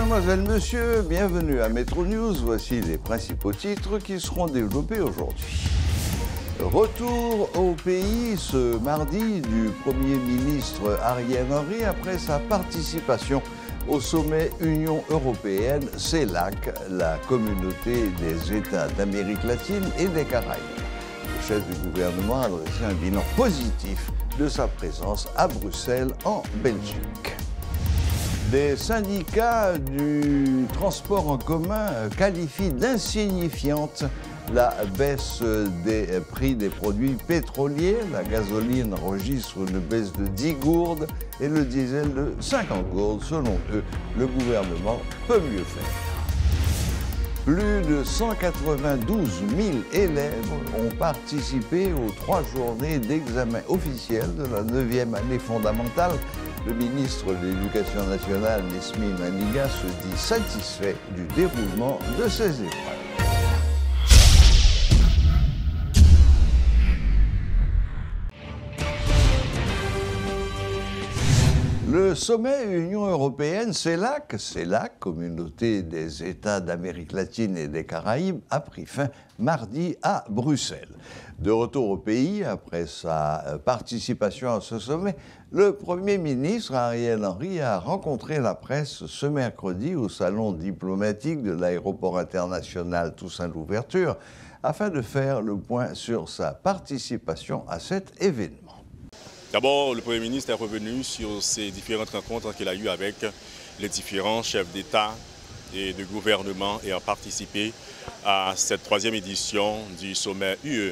Mesdemoiselles, Messieurs, bienvenue à Metro News. Voici les principaux titres qui seront développés aujourd'hui. Retour au pays ce mardi du Premier ministre Ariel Henry après sa participation au sommet Union européenne CELAC, la communauté des États d'Amérique latine et des Caraïbes. Le chef du gouvernement a adressé un bilan positif de sa présence à Bruxelles, en Belgique. Des syndicats du transport en commun qualifient d'insignifiante la baisse des prix des produits pétroliers. La gasoline enregistre une baisse de 10 gourdes et le diesel de 50 gourdes. Selon eux, le gouvernement peut mieux faire. Plus de 192 000 élèves ont participé aux 3 journées d'examen officiel de la 9e année fondamentale. Le ministre de l'Éducation nationale, Nesmi Maniga, se dit satisfait du déroulement de ces épreuves. Le sommet Union européenne CELAC, communauté des États d'Amérique latine et des Caraïbes, a pris fin mardi à Bruxelles. De retour au pays, après sa participation à ce sommet, le Premier ministre Ariel Henry a rencontré la presse ce mercredi au salon diplomatique de l'aéroport international Toussaint-Louverture afin de faire le point sur sa participation à cet événement. D'abord, le Premier ministre est revenu sur ces différentes rencontres qu'il a eues avec les différents chefs d'État et de gouvernement et a participé à cette 3e édition du sommet UE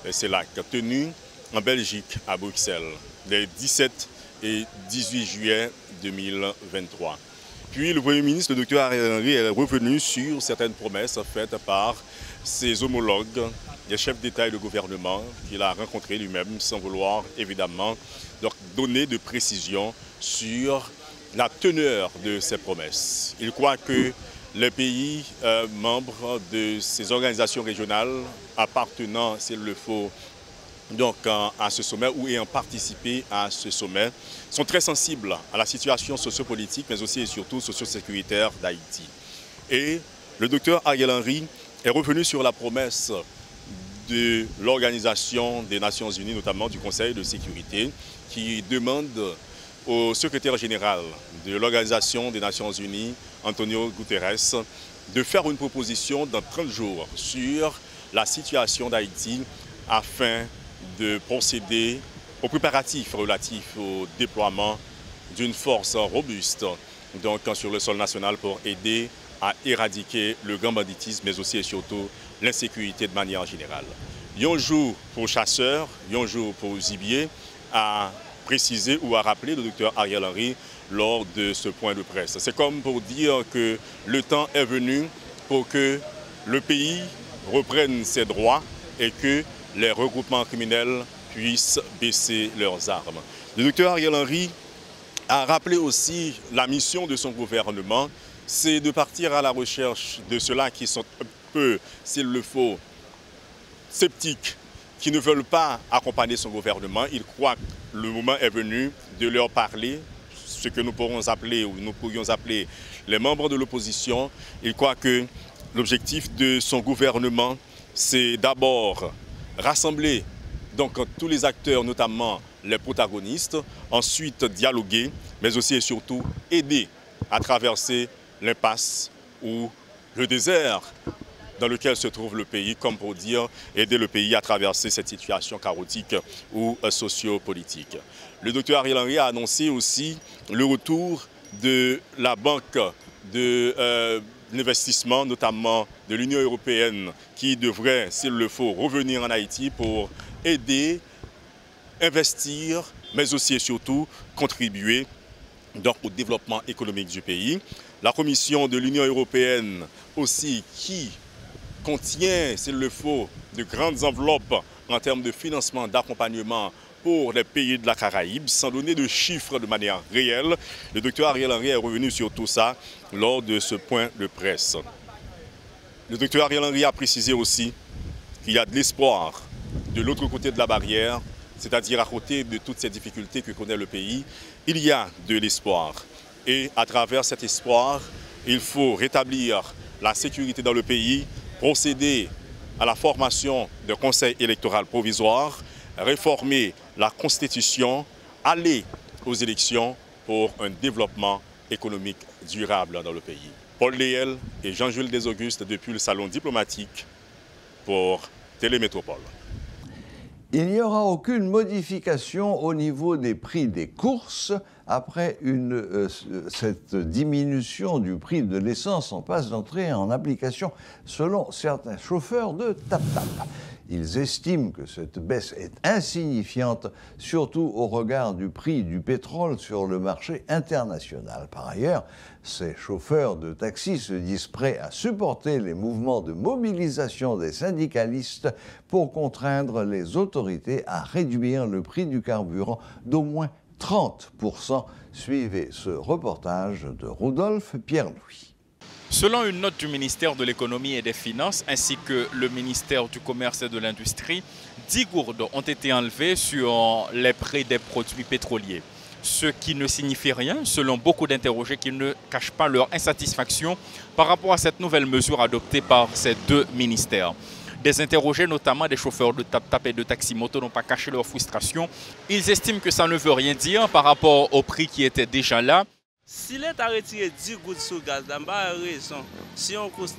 CELAC, tenu en Belgique, à Bruxelles, les 17 et 18 juillet 2023. Puis le Premier ministre, le Dr Ariel Henry, est revenu sur certaines promesses faites par ses homologues, les chefs d'État et de gouvernement qu'il a rencontrés lui-même, sans vouloir évidemment leur donner de précisions sur la teneur de ces promesses. Il croit que les pays membres de ces organisations régionales appartenant, s'il le faut, donc à ce sommet ou ayant participé à ce sommet, sont très sensibles à la situation sociopolitique, mais aussi et surtout socio-sécuritaire d'Haïti. Et le docteur Ariel Henry est revenu sur la promesse de l'Organisation des Nations Unies, notamment du Conseil de sécurité, qui demande au secrétaire général de l'Organisation des Nations Unies, Antonio Guterres, de faire une proposition dans 30 jours sur la situation d'Haïti afin de procéder aux préparatifs relatifs au déploiement d'une force robuste donc, sur le sol national pour aider à éradiquer le grand banditisme, mais aussi et surtout l'insécurité de manière générale. Un jour pour chasseurs, un jour pour gibier, a précisé ou a rappelé le docteur Ariel Henry lors de ce point de presse. C'est comme pour dire que le temps est venu pour que le pays reprenne ses droits et que les regroupements criminels puissent baisser leurs armes. Le docteur Ariel Henry a rappelé aussi la mission de son gouvernement, c'est de partir à la recherche de ceux-là qui sont un peu, s'il le faut, sceptiques, qui ne veulent pas accompagner son gouvernement. Il croit que le moment est venu de leur parler, ce que nous pourrons appeler ou nous pourrions appeler les membres de l'opposition. Il croit que l'objectif de son gouvernement, c'est d'abord rassembler donc tous les acteurs, notamment les protagonistes, ensuite dialoguer, mais aussi et surtout aider à traverser l'impasse ou le désert dans lequel se trouve le pays, comme pour dire aider le pays à traverser cette situation chaotique ou socio-politique. Le docteur Ariel Henry a annoncé aussi le retour de la banque de l'investissement, notamment de l'Union européenne, qui devrait, s'il le faut, revenir en Haïti pour aider, investir, mais aussi et surtout contribuer donc, au développement économique du pays. La Commission de l'Union européenne aussi qui contient, s'il le faut, de grandes enveloppes en termes de financement, d'accompagnement pour les pays de la Caraïbe, sans donner de chiffres de manière réelle. Le docteur Ariel Henry est revenu sur tout ça lors de ce point de presse. Le docteur Ariel Henry a précisé aussi qu'il y a de l'espoir de l'autre côté de la barrière, c'est-à-dire à côté de toutes ces difficultés que connaît le pays, il y a de l'espoir. Et à travers cet espoir, Il faut rétablir la sécurité dans le pays, procéder à la formation de conseil électoral provisoire, réformer la Constitution, aller aux élections pour un développement économique durable dans le pays. Paul Léel et Jean-Jules Desaugustes depuis le salon diplomatique pour Télémétropole. Il n'y aura aucune modification au niveau des prix des courses. Après cette diminution du prix de l'essence en passe d'entrer en application selon certains chauffeurs de TapTap. Ils estiment que cette baisse est insignifiante, surtout au regard du prix du pétrole sur le marché international. Par ailleurs, ces chauffeurs de taxi se disent prêts à supporter les mouvements de mobilisation des syndicalistes pour contraindre les autorités à réduire le prix du carburant d'au moins 30%. Suivez ce reportage de Rodolphe Pierre-Louis. Selon une note du ministère de l'Économie et des Finances ainsi que le ministère du Commerce et de l'Industrie, 10 gourdes ont été enlevées sur les prix des produits pétroliers. Ce qui ne signifie rien, selon beaucoup d'interrogés qui ne cachent pas leur insatisfaction par rapport à cette nouvelle mesure adoptée par ces deux ministères. Des interrogés, notamment des chauffeurs de TapTap et de taxi-moto, n'ont pas caché leur frustration. Ils estiment que ça ne veut rien dire par rapport au prix qui était déjà là. Si l'État retire 10 gouttes sur gaz, il n'y a pas de raison. Si on coûte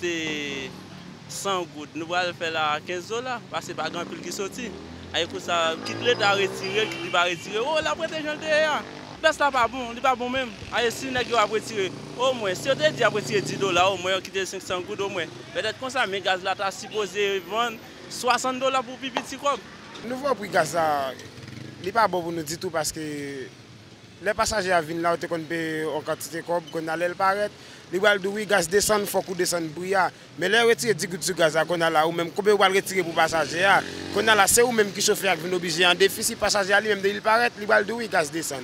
100 gouttes, nous allons faire là $15 parce que ce n'est pas grand prix qui sortit. Écoute ça, quitte l'État retirer, quitte pas retirer. Oh, la protection de l'État. Ce n'est pas bon, ce n'est pas bon même. Si on a retiré, au moins, si on a dit retirer $10, au moins, on quitte 500 gouttes au moins. Peut-être comme ça, mais gaz là, tu as supposé vendre $60 pour petit comme. Nous voyons que le gaz là, il n'est pas bon pour nous du tout parce que les passagers viennent là, on paye en quantité comme qu'on allait le paraître. Les balles de oui, gaz descend, il faut qu'on descende pour ya. Mais les retirer 10 gouttes de gaz qu'on a là, ou même combien on va retirer pour passager qu'on a là, c'est ou même qui chauffeur qui vient obligé en déficit passager lui-même il paraît, les balles de oui, gaz descend.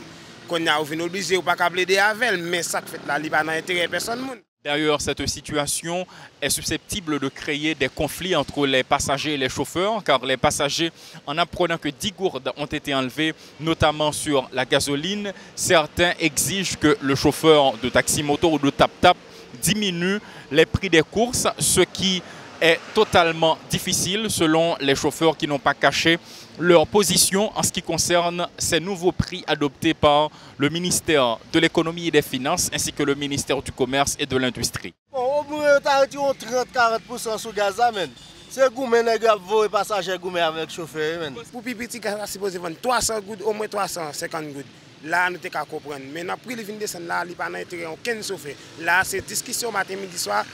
Qu'on a vient obligé ou pas câbler des avec, mais ça fait là, il pas dans intérêt personne monde. D'ailleurs, cette situation est susceptible de créer des conflits entre les passagers et les chauffeurs, car les passagers, en apprenant que 10 gourdes ont été enlevées, notamment sur la gasoline, certains exigent que le chauffeur de taxi-moto ou de TapTap diminue les prix des courses, ce qui est totalement difficile selon les chauffeurs qui n'ont pas caché leur position en ce qui concerne ces nouveaux prix adoptés par le ministère de l'Économie et des Finances ainsi que le ministère du Commerce et de l'Industrie. Bon, au moins, on a 30-40% sur le gaz. C'est gourmet, les passagers gourmet avec le chauffeur. Pour petit gaz, c'est supposé vendre 300 gouttes, au moins 350 gouttes. Là, nous devons comprendre. Mais dans le prix de descendre là, il n'y a pas d'intérêt aucun chauffeur. Là, c'est discussion matin, midi, soir.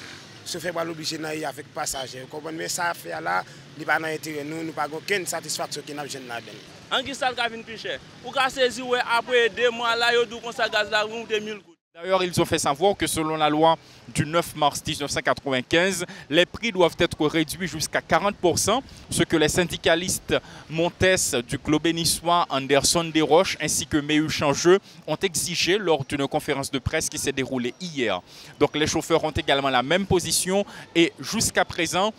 Chauffeur va l'obliger d'aller avec passager. Mais ça fait là, il n'y a pas d'intérêt. Nous n'avons pas aucune satisfaction qui n'a jamais là-dedans. En qui ça le plus cher? Ou qu'à saisir après 2 mois là, il y a ça gaz là, monte 1000 gouttes. D'ailleurs, ils ont fait savoir que selon la loi du 9 mars 1995, les prix doivent être réduits jusqu'à 40%, ce que les syndicalistes Montes du Globe niçois, Anderson Desroches ainsi que Méhu Changeux ont exigé lors d'une conférence de presse qui s'est déroulée hier. Donc les chauffeurs ont également la même position et jusqu'à présent,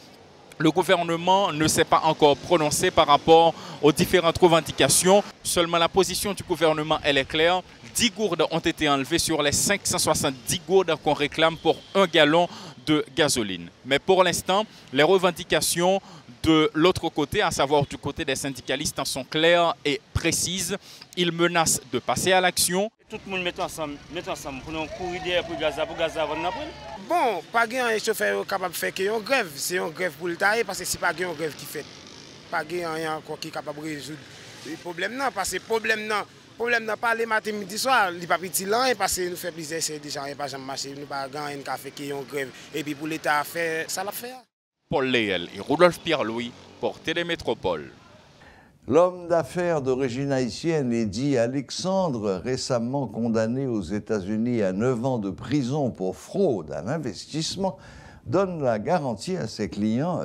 le gouvernement ne s'est pas encore prononcé par rapport aux différentes revendications. Seulement la position du gouvernement, elle est claire. 10 gourdes ont été enlevées sur les 570 gourdes qu'on réclame pour 1 gallon de gasoline. Mais pour l'instant, les revendications de l'autre côté, à savoir du côté des syndicalistes, en sont claires et précises. Ils menacent de passer à l'action. Tout le monde met ensemble pour nous courir derrière pour gaz avant après. Bon, pas de chauffeur capable de faire une grève. C'est une grève pour le tailler parce que ce n'est pas une grève qui fait. Pas de rien encore qui est capable de résoudre le problème. Non, parce que le problème n'est pas le matin, midi, soir. Il n'est pas petit là parce que nous faisons plusieurs essais déjà. Il n'y a pas jamais marché. Nous n'avons pas un café qui est une grève. Et puis pour l'État faire, ça l'a fait. Paul Léel et Rodolphe Pierre-Louis pour Télémétropole. L'homme d'affaires d'origine haïtienne, Eddie Alexandre, récemment condamné aux États-Unis à 9 ans de prison pour fraude à l'investissement, donne la garantie à ses clients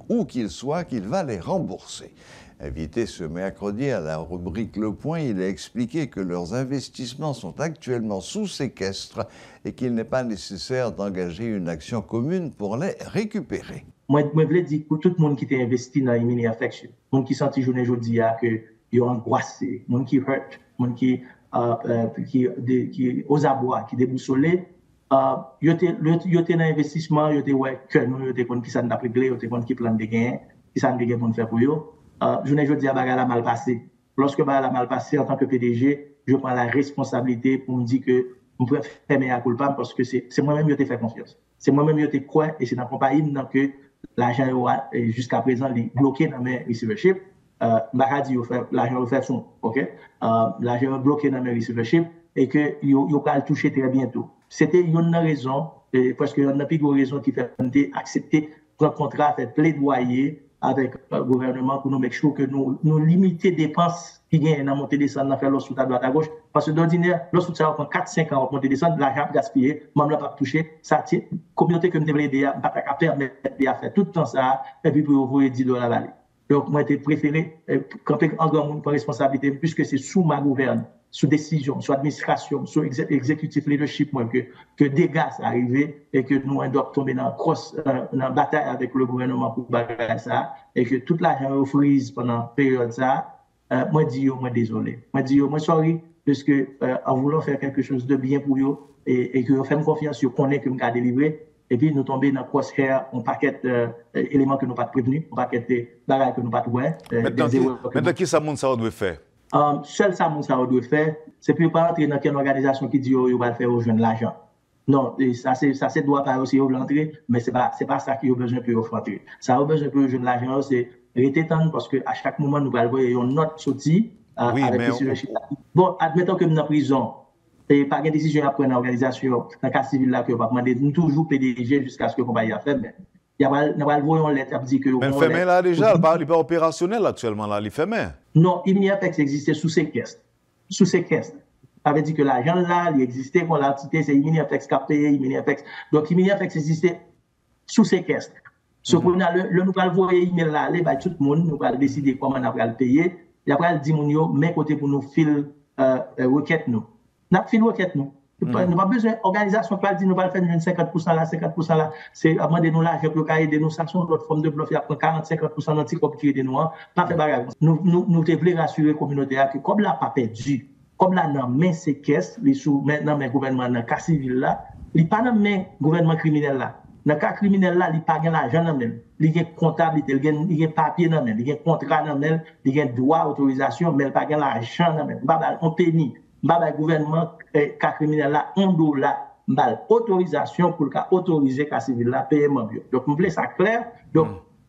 où qu'ils soient, qu'il va les rembourser. Invité ce mercredi à la rubrique Le Point, il a expliqué que leurs investissements sont actuellement sous séquestre et qu'il n'est pas nécessaire d'engager une action commune pour les récupérer. Moi, je veux dire pour tout le monde qui a investi dans Emini Affection, les gens qui sont journée aujourd'hui que ils ont angoissé, les gens qui hurt, les gens qui aux abois, qui déboussolés, yo te dans investissement, yo te ouais que nous yo te kon qui ça n'a réglé, yo te kon qui plan de gain, qui ça de gain pour faire pour yo. Je ne dis à bagarre la mal passé. Lorsque bagarre la mal passé en tant que PDG, je prends la responsabilité pour me dire que je peux faire mes culpa parce que c'est moi-même qui te fait confiance. C'est moi-même qui te crois et c'est dans la compagnie que l'argent jusqu'à présent est bloqué dans mes receivership. Dit l'argent fait son, ok? L'argent est bloqué dans mes receivership et que yo va le toucher très bientôt. C'était une raison, parce qu'il y a une plus grosse raison qui fait accepter un contrat, faire plaidoyer avec le gouvernement pour nous make sure que nous limiter les dépenses qui gagnent dans montée descendre dans faire l'autre à droite à gauche parce que d'ordinaire l'autre ça prend 4-5 ans pour monter descendre l'argent gaspillé même là pas toucher ça communauté que me devait aider pas à permettre à faire tout le temps ça et puis pour ouvrir $10 aller donc moi j'ai préféré camper en grand monde pour responsabilité puisque c'est sous ma gouverne sous décision, sous administration, sous exécutif leadership, moi, que dégâts arrivent et que nous devons tomber dans la bataille avec le gouvernement pour bagarrer ça et que toute l'argent freeze pendant la période ça, moi dis moi désolé. Moi dis moi sorry parce que en voulant faire quelque chose de bien pour eux et que vous faites confiance, vous connaissez que nous avons délivré et puis nous tomber dans crosshair, un paquet d'éléments que nous pas prévenus, un paquet de bagages que nous pas trouvé. Maintenant, qui ça doit faire? Seul ça, ça doit faire, c'est plus pas entrer dans une organisation qui dit qu'il va faire aux jeunes l'argent. Non, ça c'est droit pas aussi l'entrer, mais c'est pas ça qui a besoin pour rentrer. Ça a besoin pour aux jeunes l'argent, c'est rester tendre parce que à chaque moment nous allons voir une note sortie avec les Bon, admettons que nous en prison et pas de décision à prendre dans l'organisation dans le cas civil là que va demander nous toujours PDG jusqu'à ce que compagnie a fait mais il va le voir en lettre dire que mais le fait là déjà il pas opérationnel actuellement là il fait main. Non, Iminiapex existait sous séquestre. Sous séquestre. Ça veut dire que l'argent là, il existait quand l'entité, c'est Iminiapex qui a payé Iminiapex. Donc Iminiapex existait sous séquestre. Ce qu'on a, nous allons voir email là, aller, tout le monde, nous allons décider comment on va le payer. Et après, on dit, mais côté pour nous filer requête nous. Nous avons filé requête nous. Nous n'avons pas besoin d'organisation qui dit nous allons faire 50% là, 50% là. C'est à demander nous l'argent pour qu'il y ait des sanctions, d'autres formes de bluff, il y a 40-50% d'anti-copie de nous. Pas faire bagarre. Nous devons rassurer la communauté que comme là pas perdu, comme là dans main séquestre, les sous maintenant mais gouvernement dans cas civil là, il pas dans main gouvernement criminel là. Dans cas criminel là, il pas gain l'argent dans même. Il y a comptabilité, il y a papier dans même, il y a contrat dans même, il y a droit autorisation, mais il pas gain l'argent dans même. On pénit. Le gouvernement cas criminel là $1 autorisation pour autoriser cas civil là paiement bio. Donc nous voulons ça clair. Donc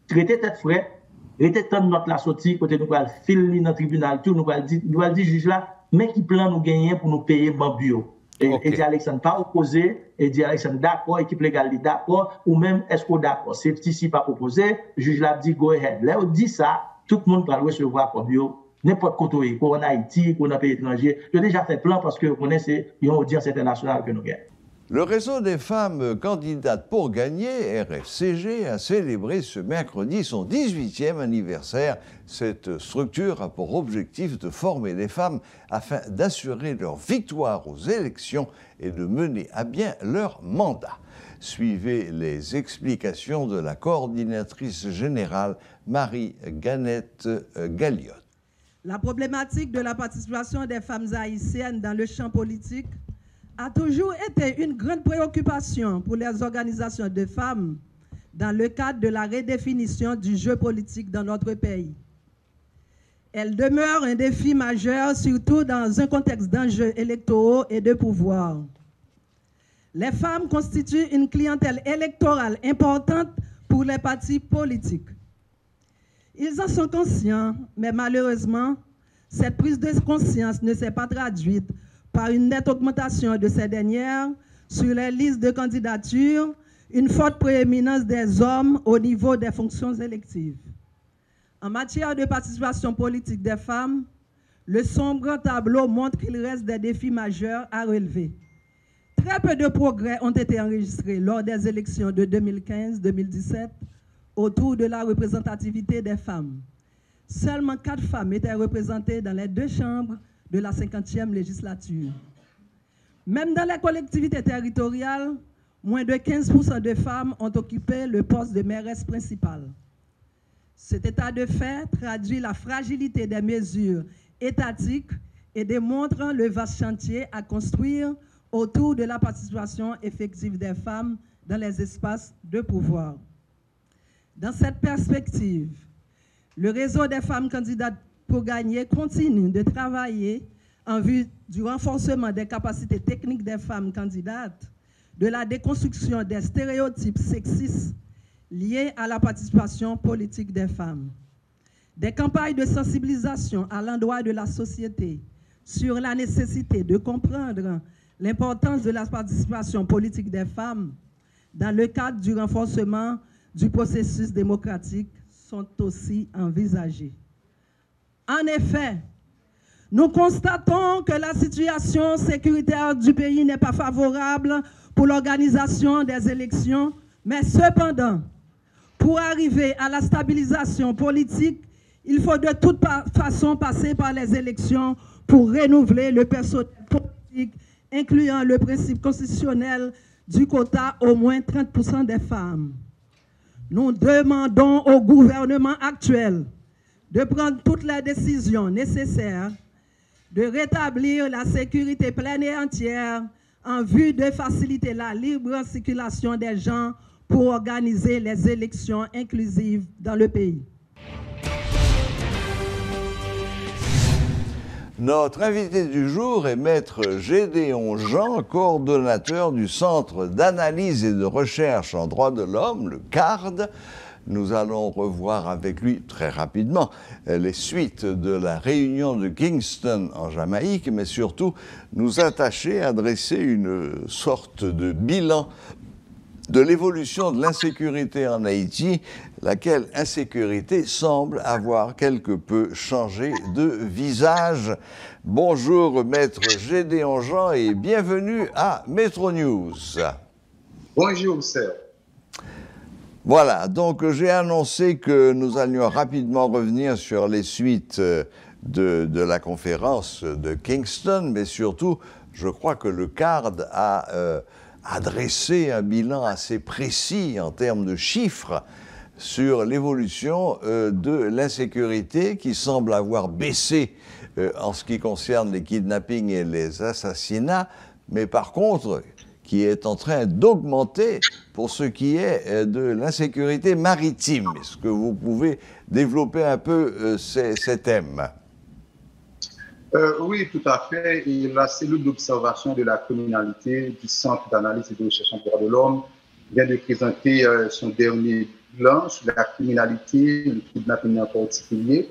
traiter tête frais, traiter tant notre la sortie côté nous va filer dans tribunal tout nous va dire juge là mais qui plan nous gagner pour nous payer bio. Et dit Alexandre pas opposé et dit Alexandre d'accord équipe légale dit d'accord ou même est-ce qu'on d'accord c'est si pas opposé juge là dit go ahead. Là on dit ça tout le monde va recevoir pour bio. N'importe côté, qu'on a Haïti, qu'on a pays étranger, j'ai déjà fait plein parce que vous connaissez une audience internationale que nous gagnons. Le réseau des femmes candidates pour gagner, RFCG, a célébré ce mercredi son 18e anniversaire. Cette structure a pour objectif de former les femmes afin d'assurer leur victoire aux élections et de mener à bien leur mandat. Suivez les explications de la coordinatrice générale Marie-Ganette Galliot. La problématique de la participation des femmes haïtiennes dans le champ politique a toujours été une grande préoccupation pour les organisations de femmes dans le cadre de la redéfinition du jeu politique dans notre pays. Elle demeure un défi majeur, surtout dans un contexte d'enjeux électoraux et de pouvoir. Les femmes constituent une clientèle électorale importante pour les partis politiques. Ils en sont conscients, mais malheureusement, cette prise de conscience ne s'est pas traduite par une nette augmentation de ces dernières sur les listes de candidature, une forte prééminence des hommes au niveau des fonctions électives. En matière de participation politique des femmes, le sombre tableau montre qu'il reste des défis majeurs à relever. Très peu de progrès ont été enregistrés lors des élections de 2015-2017 autour de la représentativité des femmes. Seulement 4 femmes étaient représentées dans les 2 chambres de la 50e législature. Même dans les collectivités territoriales, moins de 15% de femmes ont occupé le poste de mairesse principale. Cet état de fait traduit la fragilité des mesures étatiques et démontre le vaste chantier à construire autour de la participation effective des femmes dans les espaces de pouvoir. Dans cette perspective, le réseau des femmes candidates pour gagner continue de travailler en vue du renforcement des capacités techniques des femmes candidates, de la déconstruction des stéréotypes sexistes liés à la participation politique des femmes, des campagnes de sensibilisation à l'endroit de la société sur la nécessité de comprendre l'importance de la participation politique des femmes dans le cadre du renforcement du processus démocratique sont aussi envisagées. En effet, nous constatons que la situation sécuritaire du pays n'est pas favorable pour l'organisation des élections, mais cependant, pour arriver à la stabilisation politique, il faut de toute façon passer par les élections pour renouveler le personnel politique, incluant le principe constitutionnel du quota au moins 30% des femmes. Nous demandons au gouvernement actuel de prendre toutes les décisions nécessaires, de rétablir la sécurité pleine et entière en vue de faciliter la libre circulation des gens pour organiser les élections inclusives dans le pays. Notre invité du jour est Maître Gédéon Jean, coordonnateur du Centre d'analyse et de recherche en droits de l'homme, le CARD. Nous allons revoir avec lui très rapidement les suites de la réunion de Kingston en Jamaïque, mais surtout nous attacher à dresser une sorte de bilan de l'évolution de l'insécurité en Haïti, laquelle insécurité semble avoir quelque peu changé de visage. Bonjour Maître Gédéon Jean et bienvenue à Metro News. Bonjour Serge. Voilà, donc j'ai annoncé que nous allions rapidement revenir sur les suites de la conférence de Kingston, mais surtout, je crois que le CARD a dressé un bilan assez précis en termes de chiffres sur l'évolution de l'insécurité qui semble avoir baissé en ce qui concerne les kidnappings et les assassinats, mais par contre qui est en train d'augmenter pour ce qui est de l'insécurité maritime. Est-ce que vous pouvez développer un peu ces thèmes? Oui, tout à fait. Et la cellule d'observation de la criminalité du Centre d'analyse et de recherche en droits de l'homme vient de présenter son dernier bilan sur la criminalité, le kidnapping en particulier.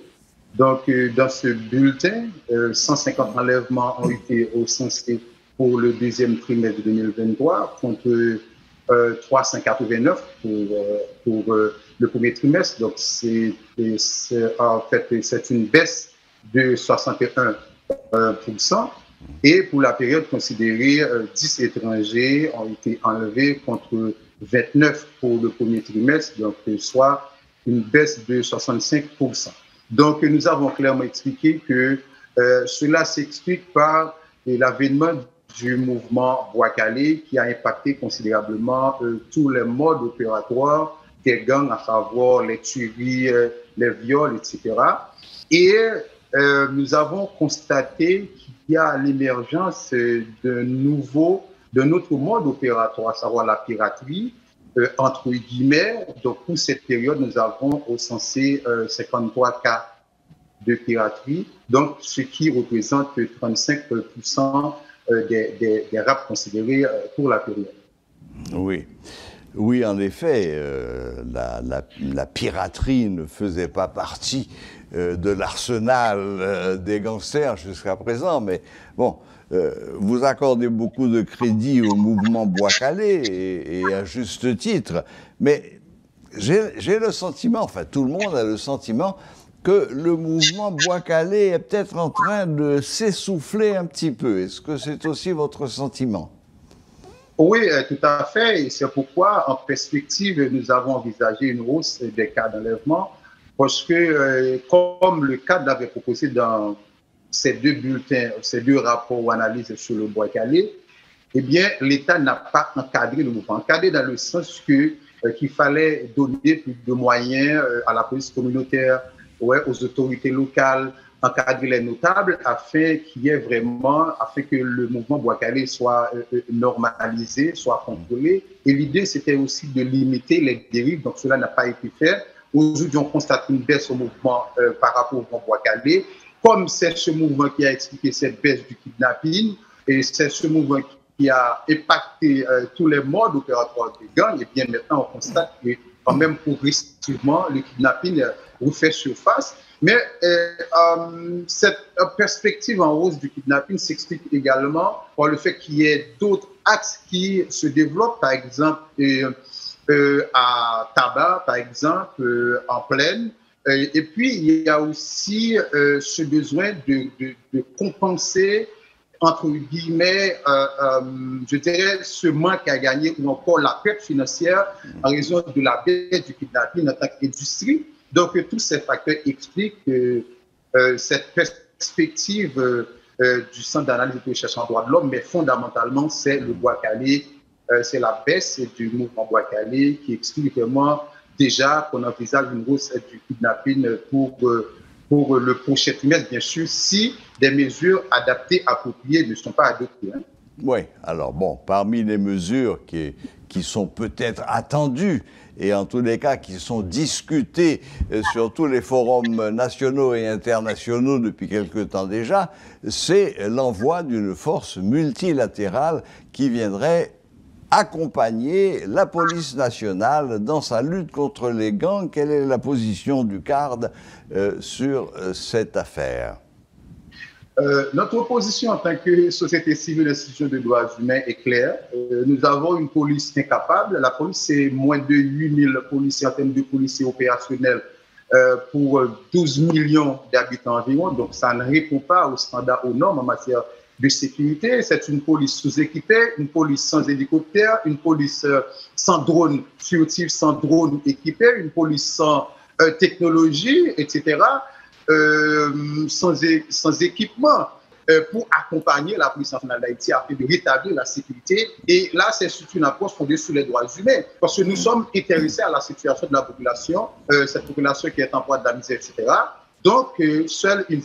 Donc, dans ce bulletin, 150 enlèvements ont été recensés pour le deuxième trimestre de 2023, contre 389 pour le premier trimestre. Donc, en fait, c'est une baisse de 61%. Et pour la période considérée, 10 étrangers ont été enlevés contre 29 pour le premier trimestre, donc soit une baisse de 65%. Donc, nous avons clairement expliqué que cela s'explique par l'avènement du mouvement Bois-Calais qui a impacté considérablement tous les modes opératoires des gangs, à savoir les tueries, les viols, etc. Et nous avons constaté qu'il y a l'émergence d'un autre mode opératoire, à savoir la piraterie, entre guillemets. Donc, pour cette période, nous avons recensé 53 cas de piraterie, donc ce qui représente 35% des rapes considérés pour la période. Oui. Oui, en effet, la piraterie ne faisait pas partie de l'arsenal des gangsters jusqu'à présent, mais bon, vous accordez beaucoup de crédit au mouvement Bois-Calais et à juste titre, mais j'ai le sentiment, enfin tout le monde a le sentiment que le mouvement Bois-Calais est peut-être en train de s'essouffler un petit peu. Est-ce que c'est aussi votre sentiment? Oui, tout à fait. Et c'est pourquoi, en perspective, nous avons envisagé une hausse des cas d'enlèvement, parce que, comme le cadre l'avait proposé dans ces deux bulletins, ces deux rapports ou analyses sur le Bois-Calais, eh bien, l'État n'a pas encadré le mouvement. Encadré dans le sens qu'il fallait donner plus de moyens à la police communautaire, aux autorités locales, encadrer les notables afin que le mouvement Bois-Calais soit normalisé, soit contrôlé. Et l'idée, c'était aussi de limiter les dérives, donc cela n'a pas été fait. Aujourd'hui, on constate une baisse au mouvement par rapport au mouvement Bois-Calais. Comme c'est ce mouvement qui a expliqué cette baisse du kidnapping, et c'est ce mouvement qui a impacté tous les modes opératoires des gangs, et bien maintenant, on constate que quand même progressivement, le kidnapping refait surface. Mais cette perspective en hausse du kidnapping s'explique également par le fait qu'il y ait d'autres axes qui se développent, par exemple à Tabac, par exemple, en Plaine. Et puis, il y a aussi ce besoin de compenser, entre guillemets, je dirais, ce manque à gagner ou encore la perte financière en raison de la baisse du kidnapping en tant qu'industrie. Donc, tous ces facteurs expliquent cette perspective du Centre d'analyse et de recherche en droits de l'homme, mais fondamentalement, c'est le Bois-Calais, c'est la baisse du mouvement Bois-Calais qui explique vraiment déjà qu'on envisage une hausse du kidnapping pour le prochain trimestre, bien sûr, si des mesures adaptées, appropriées ne sont pas adoptées. Hein. Oui, alors bon, parmi les mesures qui sont peut-être attendues, et en tous les cas qui sont discutées sur tous les forums nationaux et internationaux depuis quelque temps déjà, c'est l'envoi d'une force multilatérale qui viendrait accompagner la police nationale dans sa lutte contre les gangs. Quelle est la position du CARD sur cette affaire? Notre position en tant que société civile et institution de droits humains est claire. Nous avons une police incapable. La police, c'est moins de 8000 policiers en termes de policiers opérationnels pour 12 millions d'habitants environ. Donc, ça ne répond pas aux standards, aux normes en matière de sécurité. C'est une police sous-équipée, une police sans hélicoptère, une police sans drone furtif, sans drone équipé, une police sans technologie, etc., sans équipement pour accompagner la police nationale d'Haïti afin de rétablir la sécurité. Et là, c'est surtout une approche fondée sur les droits humains, parce que nous sommes intéressés à la situation de la population, cette population qui est en proie de la misère, etc. Donc, seule une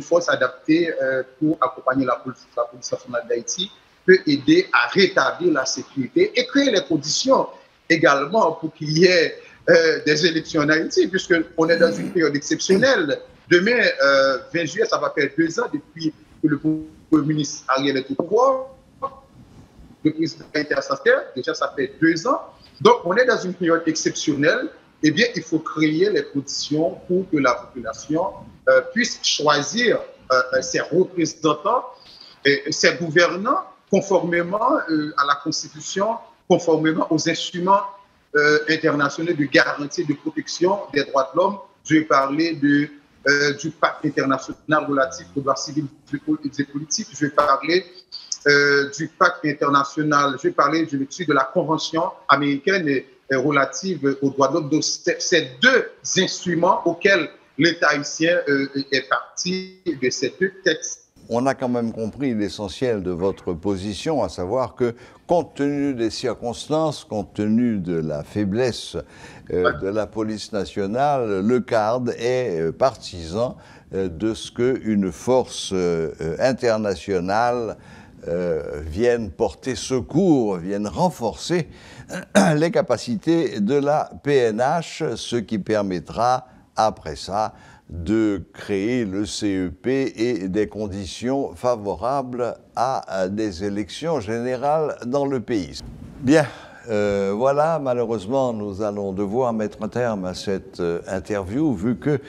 force adaptée pour accompagner la police nationale d'Haïti peut aider à rétablir la sécurité et créer les conditions également pour qu'il y ait des élections en Haïti, puisqu'on est dans une période exceptionnelle. Demain, 20 juillet, ça va faire 2 ans depuis que le Premier ministre Ariel est au pouvoir. Le président a été assassiné, déjà ça fait 2 ans. Donc, on est dans une période exceptionnelle. Eh bien, il faut créer les conditions pour que la population puisse choisir ses représentants, ses gouvernants, conformément à la Constitution, conformément aux instruments internationaux de garantie de protection des droits de l'homme. Je vais parler du pacte international relatif aux droits civils et politiques. Je vais parler du pacte international, je vais parler de la Convention américaine relative aux droits de l'homme. Donc, c'est 2 instruments auxquels l'État haïtien est parti de ces 2 textes. On a quand même compris l'essentiel de votre position, à savoir que, compte tenu des circonstances, compte tenu de la faiblesse de la police nationale, le CARD est partisan de ce qu'une force internationale vienne porter secours, vienne renforcer les capacités de la PNH, ce qui permettra, après ça, de créer le CEP et des conditions favorables à des élections générales dans le pays. Bien, voilà, malheureusement, nous allons devoir mettre un terme à cette interview, vu que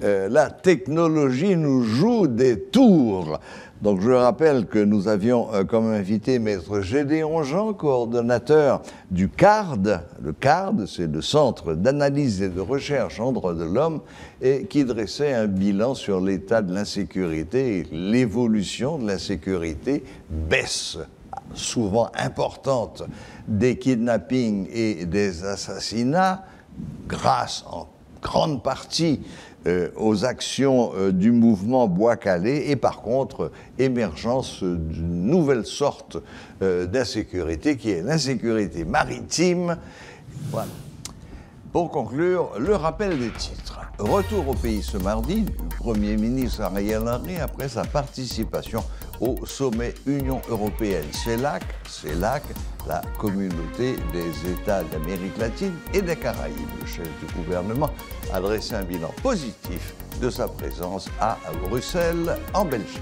la technologie nous joue des tours. Donc je rappelle que nous avions comme invité Maître Gédéon Jean, coordonnateur du CARD. Le CARD, c'est le Centre d'analyse et de recherche en droits de l'homme, et qui dressait un bilan sur l'état de l'insécurité et l'évolution de l'insécurité, baisse souvent importante des kidnappings et des assassinats, grâce en grande partie aux actions du mouvement Bois-Calais, et par contre, émergence d'une nouvelle sorte d'insécurité qui est l'insécurité maritime. Voilà. Pour conclure, le rappel des titres. Retour au pays ce mardi du Premier ministre Ariel Henry après sa participation au sommet Union européenne-CELAC, la communauté des États d'Amérique latine et des Caraïbes. Le chef du gouvernement a dressé un bilan positif de sa présence à Bruxelles, en Belgique.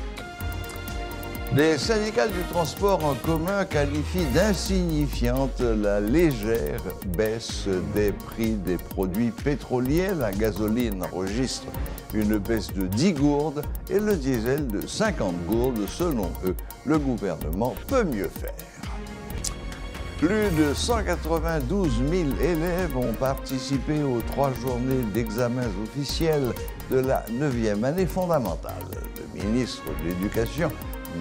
Les syndicats du transport en commun qualifient d'insignifiante la légère baisse des prix des produits pétroliers. La gasoline enregistre une baisse de 10 gourdes et le diesel de 50 gourdes. Selon eux, le gouvernement peut mieux faire. Plus de 192 000 élèves ont participé aux 3 journées d'examens officiels de la 9e année fondamentale. Le ministre de l'Éducation,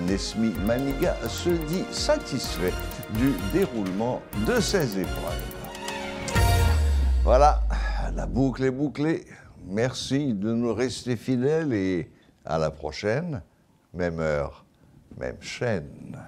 Nesmi Maniga, se dit satisfait du déroulement de ces épreuves. Voilà, la boucle est bouclée. Merci de nous rester fidèles et à la prochaine. Même heure, même chaîne.